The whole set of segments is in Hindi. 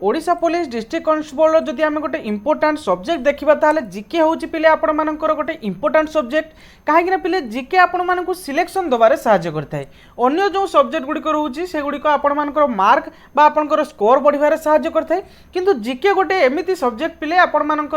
ओडिशा पुलिस डिस्ट्रिक्ट कॉन्स्टेबल जदि आम गोटे इंपोर्टाट सब्जेक्ट देखा ताले जिके हूँ पिले आपण गोटे इंपोर्टाट सब्जेक्ट कहीं पिले जिके आपण सिलेक्शन दबारे साहाय्य करता है। अन्य जो सब्जेक्ट गुड़िक रोचे से गुड़िक आपण मार्क बा आपंकर स्कोर बढ़ार साहाय्य करता है किंतु जिके गोटे एमती सब्जेक्ट पिले आपण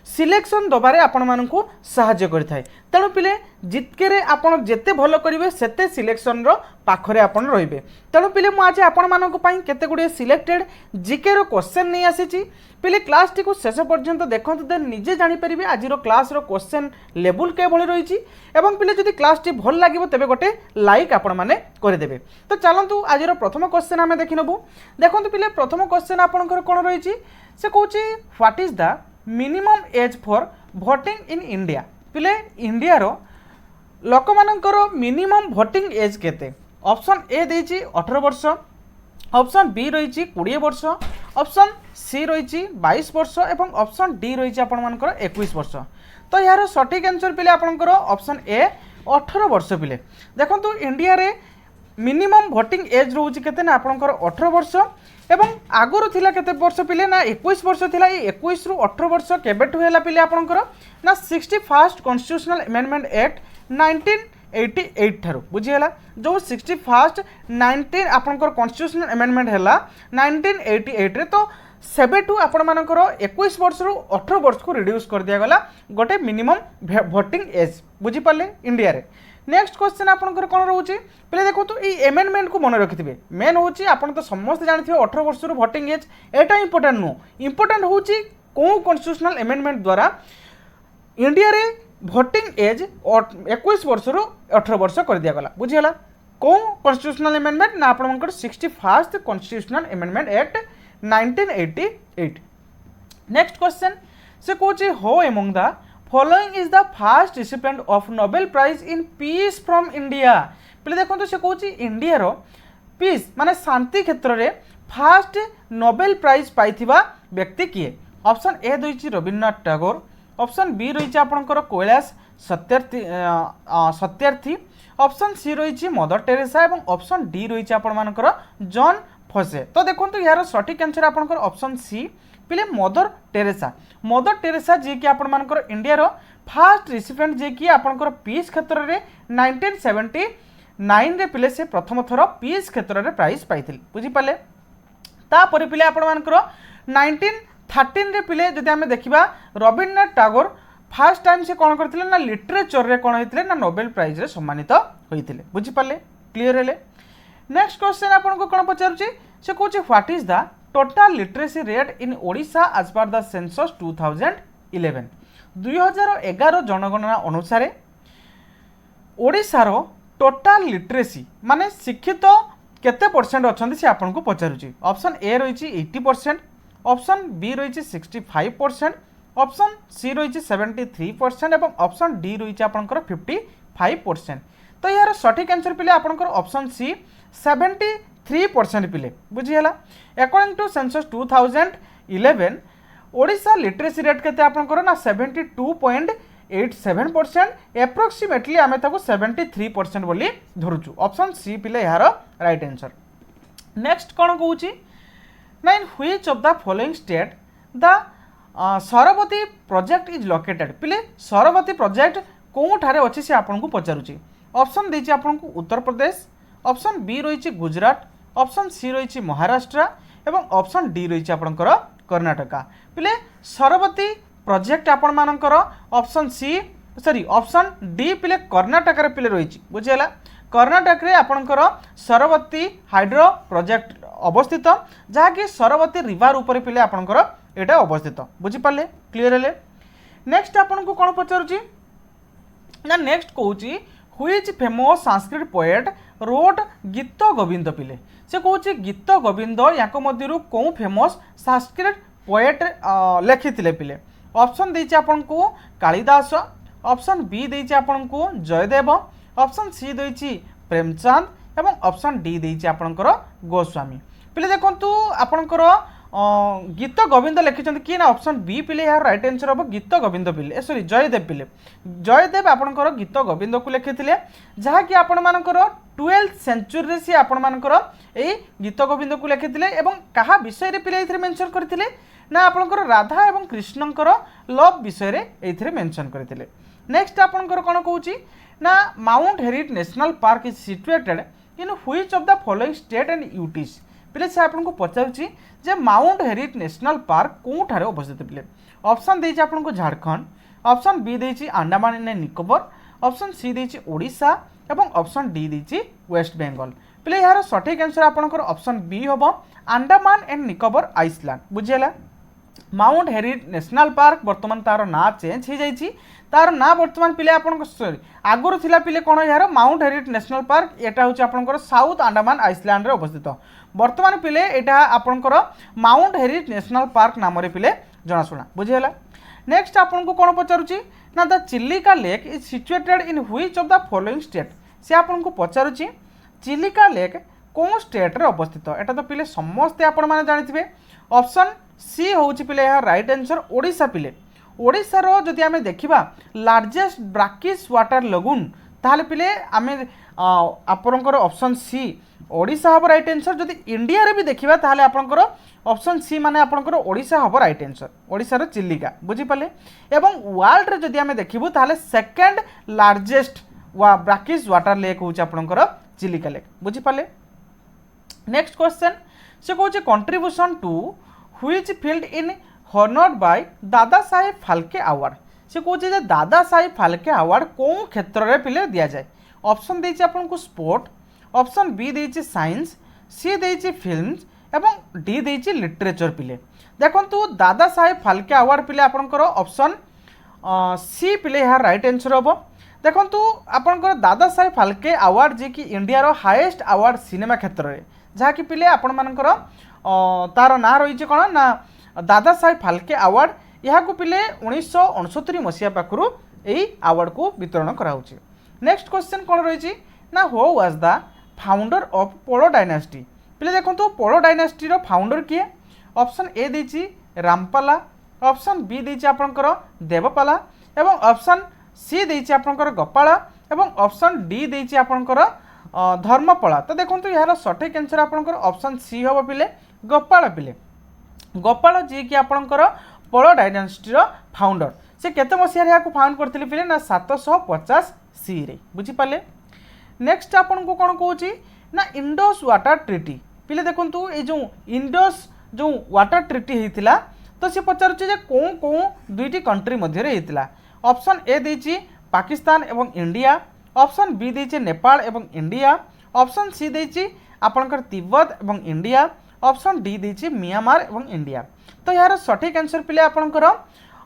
सिलेक्शन दबारे आपण साहाय्य करता है। तेणु पिले जितके आपड़ जिते भल करेंगे सेते सिलेक्शन पाखरे आपन रहिबे। तेणु पिले मु आज आपण मानक पई केते गुडे सिलेक्टेड जीके रो क्वेश्चन नहीं आसी पिले क्लास टी को शेष पर्यंत देखंतु देन निजे जानि परिबे आज रो क्लास रो क्वेश्चन लेवल के भली रहिछि एवं पिले जदि क्लास टी भल लागिबो तबे गोटे लाइक आपण माने करि देबे। तो चलंतु आज रो प्रथम क्वेश्चन हमें देखि नबु। देखंतु पिले प्रथम क्वेश्चन आपनकर कोन रहिछि से कहूछि what is the minimum age for voting in India. पिले इंडिया रो लोक मानकर मिनिमम वोटिंग एज केते। ऑप्शन ए देछि 18 वर्ष, ऑप्शन बी रही 20 वर्ष, ऑप्शन सी रही 22 वर्ष एवं ऑप्शन डी रही आपण मानकर 21 वर्ष। तो यार सठिक आंसर पिले आपनकर ऑप्शन ए 18 वर्ष। पिले देखंतु इंडिया रे मिनिमम वोटिंग एज रोचे केते ना आपनकर 18 वर्ष एवं आगुरु थिला केते वर्ष पिले ना 21 वर्ष थिला। ए 21 रु 18 वर्ष केबेठु हैला पिले आपनकर ना 61st कॉन्स्टिट्यूशनल अमेंडमेंट एक्ट 1988 ठारू बुझीगला। जो 61st 19 आपनकर कॉन्स्टिट्यूशनल अमेंडमेंट हैला 1988 रे। तो सेबेठु आपण मानकर 21 वर्ष रु 18 वर्ष को रिड्यूस कर दिया गला गोटे मिनिमम वोटिंग एज बुझी पाले इंडिया रे। नेक्स्ट क्वेश्चन आपनकर कोन रहउची पहिले देखो तो ई अमेंडमेंट को मन रखिथिबे। मेन होउची आपण तो समस्त जानिथिबे 18 वर्ष रु वोटिंग एज एटा इंपोर्टेंट नो। इंपोर्टेंट होउची को कॉन्स्टिट्यूशनल अमेंडमेंट द्वारा इंडिया रे वोटिंग एज 21 वर्ष रु 18 वर्ष कर दिया गला बुझीगला। को कॉन्स्टिट्यूशनल अमेंडमेंट ना आपनकर 61st constitutional amendment act 1988। Next question से कहूची हो among the following is the first recipient of Nobel prize in peace from India. पहले देखो तो से कहूची इंडिया रो पीस माने शांति क्षेत्र रे फर्स्ट नोबेल प्राइज पाइथिबा व्यक्ति किए। ऑप्शन ए रही रवीन्द्रनाथ टैगोर, ऑप्शन बी रही आपनकर कैलाश सत्यार्थी, ऑप्शन सी रही मदर टेरेसा एवं ऑप्शन डी रही आपण मानकर जॉन फसे। तो देखो यार सठिक आंसर आपनकर ऑप्शन सी पिले मदर टेरेसा। मदर टेरेसा जी कि आपण मानकर इंडिया रो फर्स्ट रिसिपिएंट जे कि आपनकर पीस क्षेत्र रे 1979 रे पिले से प्रथम थर पीस क्षेत्र रे प्राइज पाइथिल बुझी पाले। तापर पिले आपण मानकर 1913 रे पिले जदि आमे देखिबा रवीन्द्रनाथ टैगोर फर्स्ट टाइम से कौन करथिले ना लिटरेचर रे कौन होइथिले ना नोबेल प्राइज रे सम्मानित होइथिले बुझी पाले क्लियर हेले। नेक्स्ट क्वेश्चन आपन को कोन पचारुची से कहूची what is the total literacy rate in Odisha as per the census 2011। 2011 जनगणना अनुसार ओडिशा रो टोटल लिटरेसी माने शिक्षित केते परसेंट अछंती से आपन को पचारुची। ऑप्शन ए रही 80%, ऑप्शन बी रही 65%, ऑप्शन सी रही 73% एवं ऑप्शन डी रही आपनकर 55%। तो यार सठिक आंसर पिले आपनकर ऑप्शन सी 73% पिले बुझीगला। According to census 2011 Odisha literacy rate केते आपनकर ना 72.87%। एप्रोक्सीमेटली आमे ताको 73% बोली धरुचु। ऑप्शन सी पिले यार राइट आंसर। नेक्स्ट कोन कहूची ना in which of the following state the Sharavathi project is located. पिले सरवती प्रोजेक्ट को ठारे अछि से आपन को पचारुची। ऑप्शन देछि आपन को उत्तर प्रदेश, ऑप्शन बी रही गुजरात, ऑप्शन सी रही महाराष्ट्र एवं ऑप्शन डी रही आपनकर कर्नाटका। पिले सरवती प्रोजेक्ट आपण मानकर option C sorry option D पिले कर्नाटक रे पिले रही बुझीगला। कर्नाटक रे आपनकर सरवती हाइड्रो प्रोजेक्ट अवस्थित जहा कि सरवती रिवर ऊपर पिले आपनकर एटा अवस्थित बुझी पाले क्लियर हेले। नेक्स्ट आपन को कोन पचारुची ना नेक्स्ट कहूची which famous Sanskrit poet wrote Gita Govinda पिले। से कहूची गीत गोविंद याको मध्यरु को फेमस संस्कृत पोएट लिखिथिले पिले। ऑप्शन देछि आपन को कालिदास, ऑप्शन बी देछि आपन को जयदेव, ऑप्शन सी देछि प्रेमचंद एवं ऑप्शन डी देछि आपनकर गोस्वामी। पिले देखंतु आपनकर गीत गोविंद लिखिं किए ना ऑप्शन बी पिले यार राइट आंसर हम गीत गोविंद पिले जयदेव पिले। जयदेव आपनकर गीत गोविंद को लिखिथिले जहा कि आपण मानकर 12th सेंचुरी सी आपण मानकर ए गीत गोविंद को लिखिथिले एवं कहा विषय रे पिले एथिरे मेंशन करथिले ना आपणकर राधा एवं कृष्णकर लव विषय रे एथिरे मेंशन करथिले। नेक्स्ट आपणकर कोन कहूची ना Mount Harriet National Park is situated in which of the following state and UTs पिले से आपन को पचाउची जे माउंट हेरिट नेशनल पार्क कोठारे अवस्थित पिले। ऑप्शन देछि आपन को झारखंड, ऑप्शन बी देछि Andaman and Nicobar, option C देछि ओडिशा एवं ऑप्शन डी देछि वेस्ट बेंगल। पिले यार सठिक आंसर आपनकर ऑप्शन बी होबो अंडमान एंड निकोबर आइसलैंड। बुझियला माउंट हेरिट नेशनल पार्क वर्तमान तार ना चेंज हो जाइए तार ना वर्तमान पिले आपन सॉरी आगुरी थिला पिले कोन यार माउंट हेरिट नेशनल पार्क एटा होची आपनकर साउथ अंडमान आइसलैंड रे अवस्थित वर्तमान पिले एटा आपनकर माउंट हेरिट नेशनल पार्क नाम रे पिले जनाशुना। बुझियला नेक्स्ट आपन को कोन पचारुची ना the Chilika lake is situated in which of the following state से आपन को पचारुची चिलिका लेक कौन स्टेट रे अवस्थित एटा तो पिले समस्ते आपण माने जानिथिबे। ऑप्शन सी होची पिले यार राइट आंसर ओडिशा पिले ओडिशा रो जदि आमे देखिबा लार्जेस्ट ब्राकिश वाटर लगुन ताहले पिले आमे आपनकर ऑप्शन सी ओडिशा हबो राइट आंसर। जदि इंडिया रे भी देखिबा ताहले आपनकर ऑप्शन सी माने आपनकर ओडिशा हबो राइट आंसर ओडिशा रो चिलिका बुझी पाले। एवं वर्ल्ड रे जदि आमे देखिबु ताहले second largest brackish water lake होची आपनकर चिलिका लेक बुझी पाले। नेक्स्ट क्वेश्चन से कहूँ contribution to which field in honoured by Dada Saheb Phalke award से कहूँ दादा साहेब फाल्के अवार्ड कौन क्षेत्र में पिले दि जाए। ऑप्शन देछि आपनको स्पोर्ट, ऑप्शन बी देछि साइंस, सी देछि फिल्म्स एवं डी देछि लिटरेचर पिले। देखंतु दादा साहेब फाल्के अवार्ड पिले आपनकर ऑप्शन सी पिले यार राइट आंसर होबो। देखंतु आपनकर दादा साहेब फाल्के अवार्ड जे कि इंडिया रो हाईएस्ट अवार्ड सिनेमा क्षेत्र में जहाँ कि पिले आपण मानकर तार ना रही कौन ना दादा साहेब फाल्के अवार्ड यहाँ पिले 1969 मसीहा पाखु यही अवार्ड को वितरण कराऊँचे। नेक्स्ट क्वेश्चन कौन रही ना who was the founder of Pala dynasty पिले देखो पोलो डायनास्टी रो फाउंडर किए। ऑप्शन ए देछि रामपाला, ऑप्शन बी देछि आपनकर देवपाला एवं ऑप्शन सी देछि आपनकर गोपाला एवं ऑप्शन डी देछि आपनकर धर्मपाला। तो देखो यार सठिक आंसर आपनकर ऑप्शन सी हम पिले गोपाल पिले गोपाल जी कि आपनकर पोलो डायनास्टी रो फाउंडर से केते मसिया या को फाउंड करथिले पिले ना 750 सी रे बुझी पाले। नेक्स्ट आपन को कोन कहूची ना इंडोस वाटर ट्रीटी पिले देखंतु ए जो इंडोस जो वाटर ट्रीटी हेतिला तो से पचारुचे जे कोन कोन दुईटी कंट्री मध्य रे हेतिला। ऑप्शन ए देछि पाकिस्तान एवं इंडिया, ऑप्शन बी देछि नेपाल एवं इंडिया, ऑप्शन सी देछि आपनकर तिब्बत एवं इंडिया, ऑप्शन डी देछि म्यांमार एवं इंडिया। तो यार सठिक आंसर पिले आपनकर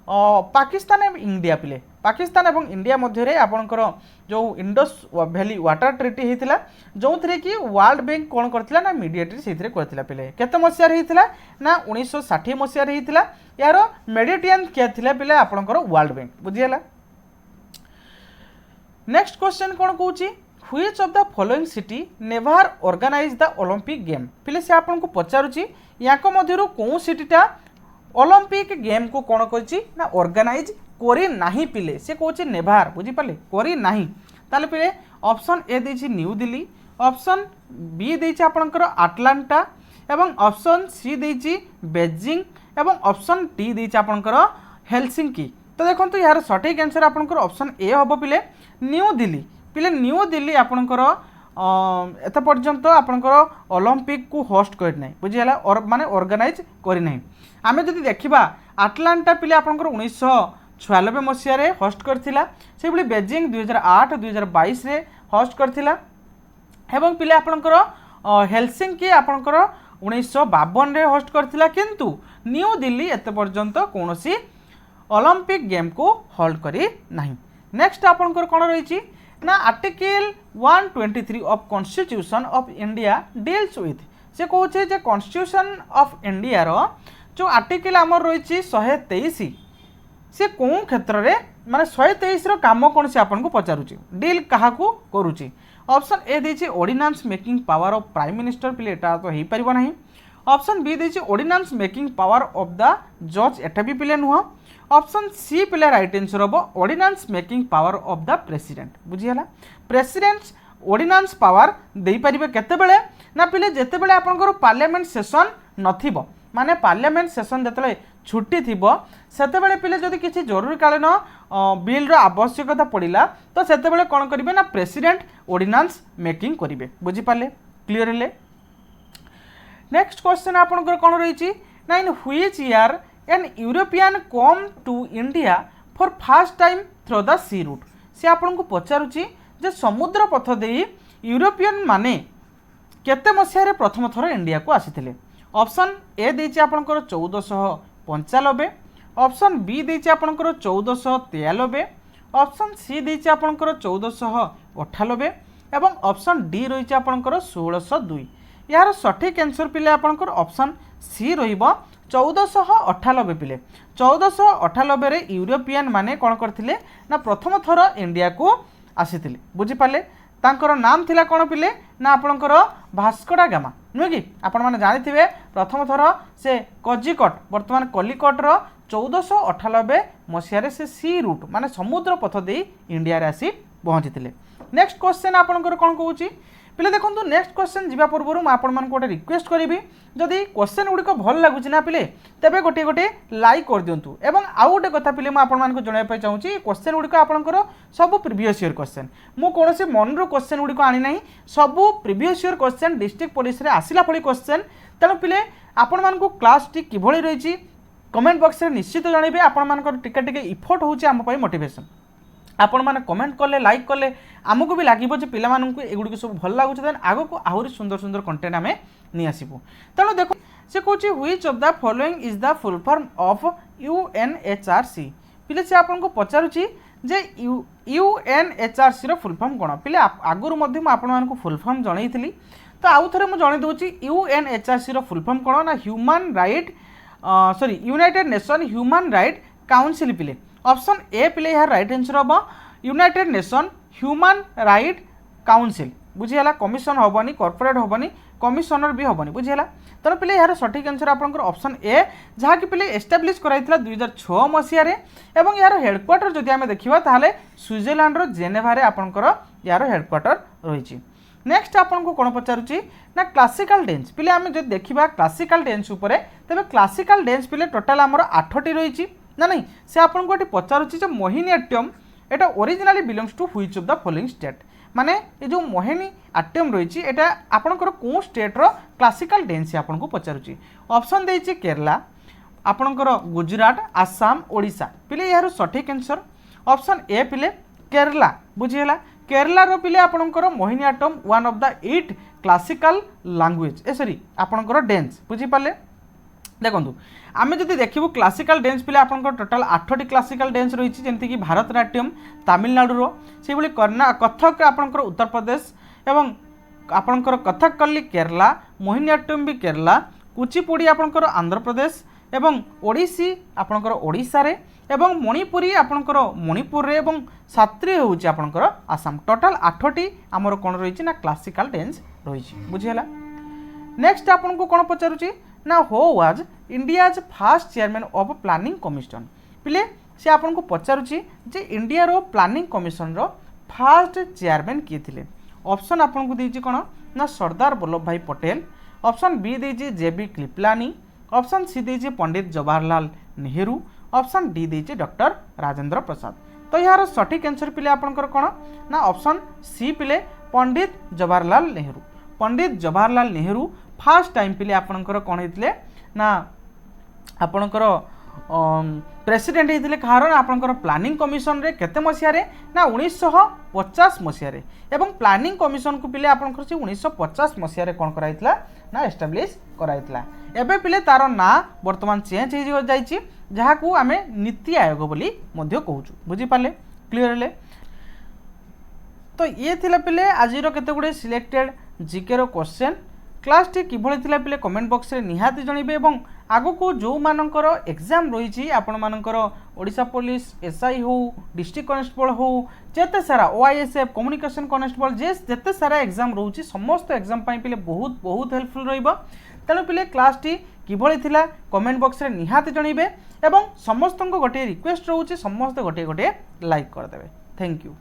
पाकिस्तान एवं इंडिया पिले पाकिस्तान एवं इंडिया मध्य रे आपनकर जो इंडस वैली वाटर ट्रीटी हेतिला जो थरे कि वर्ल्ड बैंक कोन करथिला ना मीडिएटरी सेथिरे करथिला पिले केते मसिया रे हेतिला ना 1960 मसिया रे हेतिला। यार मेडिटेरियन के थिला पिले आपनकर वर्ल्ड बैंक बुझियला। नेक्स्ट क्वेश्चन कौन कहूँ which of the following city never organize the Olympic game पिले से आपन को पचारुची याको मध्यरु कोन सिटीटा ओलंपिक गेम को कौन करछि ना ऑर्गेनाइज करी नाही पिले से कहूँ नेभार बुझी पाले करी नाही ताले पिले ऑप्शन ए देछि न्यू दिल्ली, ऑप्शन बी देछि आपनकर अटलांटा एवं ऑप्शन सी देछि बेजिंग एवं ऑप्शन डी देछि आपनकर हेलसिंकी। तो देखो यार सठिक आंसर आपनकर ऑप्शन ए हम पिले न्यू दिल्ली पिले न्यू दिल्ली आपनकर एत पर्यंत आपनकर ओलंपिक को होस्ट करना बुझीगला और माने ऑर्गेनाइज करना। आमे जदि देखिबा अटलांटा पिले आपनकर 1996 मसीह रे होस्ट करथिला से बली बेजिंग 2008 2022 रे होस्ट करथिला एवं पिले आपनकर हेलसिंकी आपनकर 1952 रे होस्ट करथिला किंतु न्यू दिल्ली एत पर्यंत कोनोसी ओलंपिक गेम को होल्ड करी नाही। नेक्स्ट आपनकर कोन रही ना article 123 of constitution of India deals with से कहूँ जे कॉन्स्टिट्यूशन ऑफ इंडिया रो जो आर्टिकल आमर रही 123 से कौन क्षेत्र में माने 123 रो काम कौन से आपन को पचारुची डील कहा को करूची। ऑप्शन ए देछि ordinance making power of prime minister पिले एटा तो हेई परिबो नाही। ऑप्शन बी देछि ordinance making power of the जज एटा भी पिले नुह। ऑप्शन सी पिले राइट आंसर होबो ordinance making power of the president बुझियला। प्रेसिडेंट ऑर्डिनेंस पावर दे पारिबे केतेबेले ना पिले जेतेबेले आपनकर पार्लियामेंट सेशन नथिबो माने पार्लियामेंट सेशन जेतेबेले छुट्टी थिबो सेतेबेले पिले जदि किछि जरूरीकालीन बिल रो आवश्यकता पड़िला तो सेतेबेले कोन करिवे ना प्रेसिडेंट ऑर्डिनेंस मेकिंग करिवे बुझी पाले क्लियर हेले। नेक्स्ट क्वेश्चन आपनकर कोन रहिछि ना in which year an European come to India for first time through the sea route से आपनको पचारुछि जे समुद्र पथ देई यूरोपियन माने केते मसिया प्रथम थर इंडिया को आसीथिले। ऑप्शन ए देछि आपनकर 1495, ऑप्शन बी देछि आपनकर 1493, ऑप्शन सी देछि आपनकर 1498 एवं ऑप्शन डी रहिछि आपनकर 1602। यार सठिक आंसर पिले आपनकर ऑप्शन सी रहिबो 1498 पिले 1498 रे यूरोपियन माने कोन करथिले ना प्रथम थर इंडिया को आसीथिले बुझी पाले। तांकर नाम थिला कोन पिले ना आपनकर भास्को डा गामा नुहे कि आपण माने जानिथिबे प्रथम थर से कोझिकोड वर्तमान कलिकट रो 1498 मसिया रे से सी रूट माने समुद्र पथ दे इंडिया रे आसी पहुंचीथिले। नेक्स्ट क्वेश्चन आपनकर कोन कहूची पिले देखंतु नेक्स्ट क्वेश्चन जीवा पूर्व मु आपण मान को रिक्वेस्ट करिवि जदि क्वेश्चन गुडी को भल लागुची ना पिले तबे गोटे गोटे लाइक कर दियंतु एवं आउ गोटे कथा पिले मु आपण मान को जणाय पय चाहूची क्वेश्चन गुडी को आपनकर सब प्रीवियस ईयर क्वेश्चन मु कोनोसे मनरो क्वेश्चन गुडी को आनी नाही सब previous year question district police रे आसिला फळी क्वेश्चन तेनु पिले आपण मान को क्लास टी किभଳି रहिची कमेंट बॉक्स रे निश्चित जणाइबे आपण मान को टिके टिके इफोर्ट होची हम पय मोटिवेशन आपण माने कमेंट कले लाइक कले आमको भी लागिबो जे पिला माननकु एगुडी सब भल लागुछ देन आगो को आहुरी सुंदर सुंदर कंटेंट हमें नि आसीबो। तेणु देखो से कहूँ which of the following is the full form of UNHRC पिले से आपन को पचारुची जे यूएनएचआरसी रो फुल फॉर्म कोन पिले आगुरु मध्ये म आपन मानकु फुल फॉर्म जणैथिली तो आउ थरे म जणै दोची यूएनएचआरसी रो फुल फॉर्म कोन ना human right united nation human right council पिले ऑप्शन ए पिले यार राइट आंसर हम united nation human right council बुझीगला कमिशन हेनी कॉर्पोरेट हेनी कमिशनर भी हेनी बुझीगला तेणु पिले यार सठिक आंसर आपंकर ऑप्शन ए जहाँकि पिले एस्टाब्लीश कराइथिला 2006 मसीह एवं यार हेडक्वार्टर जदि आमे देखिबा ताहाले स्विट्जरलैंड रो जेनेभा रे आपंकर यार हेडक्वार्टर रहिछि। नेक्स्ट आपन को कोन पचारुछि ना क्लासिकल डांस पिले आमे जदि देखिबा क्लासिकल डांस उपरे तबे क्लासिकल डांस पिले टोटल हमर 8टी रहिछि ना नहीं से आपन को पचारुछि जे मोहिनीअट्टम एटा originally belongs to which of the following state माने ये जो मोहिनीअट्टम रहिछि एटा आपनकर को स्टेट रो क्लासिकल डांस आपन को पचारुछि। ऑप्शन देछि केरला आपनकर गुजरात आसाम ओडिशा पिले यार सठिक आंसर ऑप्शन ए पिले केरला बुझियला केरला रो पिले आपनकर Mohiniyattam one of the 8 classical language A sorry आपनकर डांस बुझि पाले। देखो आम जब देखू क्लासिकल डांस पिले आपंकर टोटाल 8टी क्लासिकल डांस रही जमीक भारतनाट्यम तमिलनाडुर से कथक आपंकर उत्तर प्रदेश एवं आपंकर कथकली केरला मोहिनीअट्टम भी केरला कुचिपुड़ी आपंकर आंध्र प्रदेश एवं ओडिसी आपंकर ओडिशा रे एवं मणिपुरी आपंकर मणिपुर रे एवं सात्री होउची आपंकर आसाम टोटाल 8टी आमर कोन रही ना क्लासिकल डांस रही बुझीगला। नेक्स्ट आपन को कोन पचारुची ना हो was India's first chairman of planning commission पिले से आपन को पचारुची जे इंडिया रो planning commission row first chairman किए थिले। ऑप्शन आपन को देछि कोन ना सरदार वल्लभ भाई पटेल ऑप्शन बी देछि जेबी कृपलानी ऑप्शन सी देछि पंडित जवाहरलाल नेहरू ऑप्शन डी देछि डॉक्टर राजेंद्र प्रसाद। तो यार सठिक आंसर पिले आपनकर कोन ना ऑप्शन सी पिले पंडित जवाहरलाल नेहरू पंडित जवाहरलाल नेहरू फर्स्ट टाइम पिले आपनकर कोन हेतिले ना आपनकर प्रेसिडेंट हेतिले कारण आपनकर प्लानिंग कमिशन रे केते मसिया रे ना 1950 मसिया रे एवं प्लानिंग कमिशन को पिले आपनकर से 1950 मसिया रे कोन कराइतला ना एस्टाब्लिश कराइतला। एबे पिले तार ना वर्तमान चेंज हो जाइछि जहा को आमे नीति आयोग बोली मध्य कहूछु बुझी पाले क्लियर ले। तो ये थिला पिले आजिरो केते गुडे सिलेक्टेड जीके रो क्वेश्चन क्लास टी किभଳି थिला पिले कमेंट बॉक्स रे निहाती जणिबे एवं आगो को जो मानकर एग्जाम रही आपण मानकर ओडिशा पुलिस एसआई हो डिस्ट्रिक्ट कनेस्टेबल हो जेते सारा ओआईएसएफ कम्युनिकेशन कनेस्टेबल जेते सारा एग्जाम रोची समस्त एग्जाम पाई पिले बहुत बहुत हेल्पफुल रहिबो। तेणु पिले क्लास टी किभଳି थिला कमेंट बॉक्स रे निहाती जणिबे एवं समस्त को गोटे रिक्वेस्ट रहउची समस्त गोटे गोटे लाइक कर देबे। Thank you.